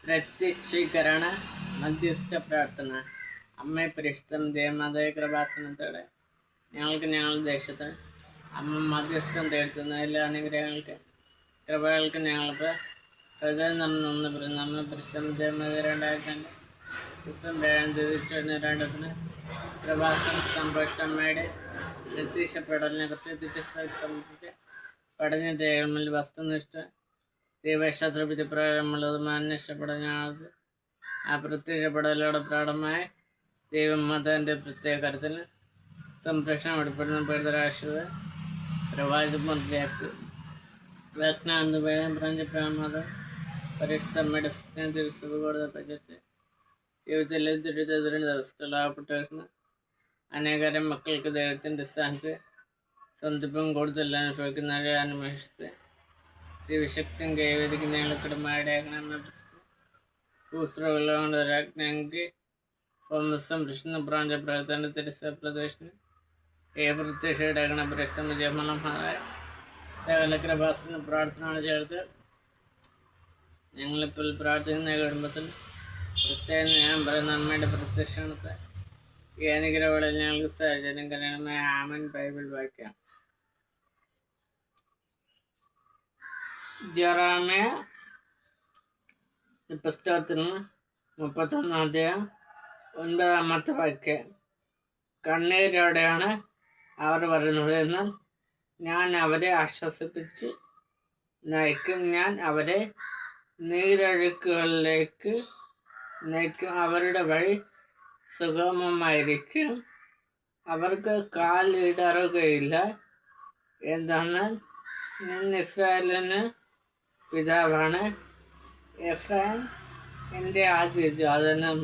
പ്രത്യക്ഷീകരണ മധ്യസ്ഥ പ്രാർത്ഥന. അമ്മേ പരിശുദ്ധം ദേവമാതായ കൃപാസനത്തോടെ ഞങ്ങൾക്ക് ഞങ്ങളുടെ ദേശത്ത് അമ്മ മധ്യസ്ഥം തേടുന്ന എല്ലാ അനുഗ്രഹങ്ങൾക്ക് കൃപകൾക്ക് ഞങ്ങൾക്ക് ഹൃദയം നിന്ന് പറയുന്നു. അമ്മ പരിശുദ്ധം ദേവമാതായ 2002 പുസ്തകം തിരിച്ചറിഞ്ഞ കൃപാസനം സംഭവിച്ച അമ്മയുടെ പ്രത്യക്ഷപ്പെടലിനെ പ്രത്യേകിച്ച് സംബന്ധിച്ച് പഠന രേഖകളിൽ വസ്തുനിഷ്ഠ ദൈവശാസ്ത്രവിധി പ്രകാരമുള്ളത് അന്വേഷിക്കപ്പെടുന്നത് ആ പ്രത്യക്ഷപ്പെടലോടെ പ്രാടമായ ദൈവമതൻ്റെ പ്രത്യേക കരുത്തിന് സംരക്ഷണം എടുപ്പെടുന്ന പേരുരാഷ്ട്രീയ പ്രവാചകർക്ക് വ്യാഖ്യാനം പ്രപഞ്ചപ്രമത പരിഷ്ഠമ്മയുടെ തിരുസഭകളുടെ പറ്റത്ത് ജീവിതത്തിലെ ദുരിതത്തിൻ്റെ ദിവസത്തിലാകപ്പെട്ട അനേകരം മക്കൾക്ക് ദൈവത്തിൻ്റെ സ്ഥാനത്ത് സന്ദർഭം കൂടുതൽ അനുഭവിക്കുന്നവരെ അന്വേഷിച്ച് ദിവശക്തിയും കൈവരിക്കുന്ന ഞങ്ങൾക്കിടമാരുടെ ശുശ്രൂഷകളുടെ സംരക്ഷണ പ്രാഞ്ച പ്രവർത്തന തിരുസ പ്രദേശത്തിന് പ്രത്യക്ഷയുടെ പ്രശ്നം വിജയമലമായ സകല കൃപാസന പ്രാർത്ഥനയാണ് ചേർത്ത് ഞങ്ങളിപ്പോൾ പ്രാർത്ഥിക്കുന്ന കുടുംബത്തിൽ പ്രത്യേകം ഞാൻ പറയുന്ന അമ്മയുടെ പ്രത്യക്ഷണത്തെ ഈ അനുഗ്രഹങ്ങളിൽ ഞങ്ങൾക്ക് സാഹചര്യം കരണമായ ആമൻ ബൈബിൾ വാക്യം. ജെറമ്യ പുസ്തകത്തിൽ 31 9 വാക്യം. കണ്ണീരോടെയാണ് അവർ വരുന്നത്, എന്നാൽ ഞാൻ അവരെ ആശ്വസിപ്പിച്ച് നയിക്കും. ഞാൻ അവരെ നീരൊഴുക്കുകളിലേക്ക് നയിക്കും. അവരുടെ വഴി സുഗമമായിരിക്കും. അവർക്ക് കാലിടറുകയില്ല. എന്തെന്നാൽ ഞാൻ ഇസ്രായേലിന് പിതാവാണ്, എഫ്രൈം എൻ്റെ ആദ്യജാതനും.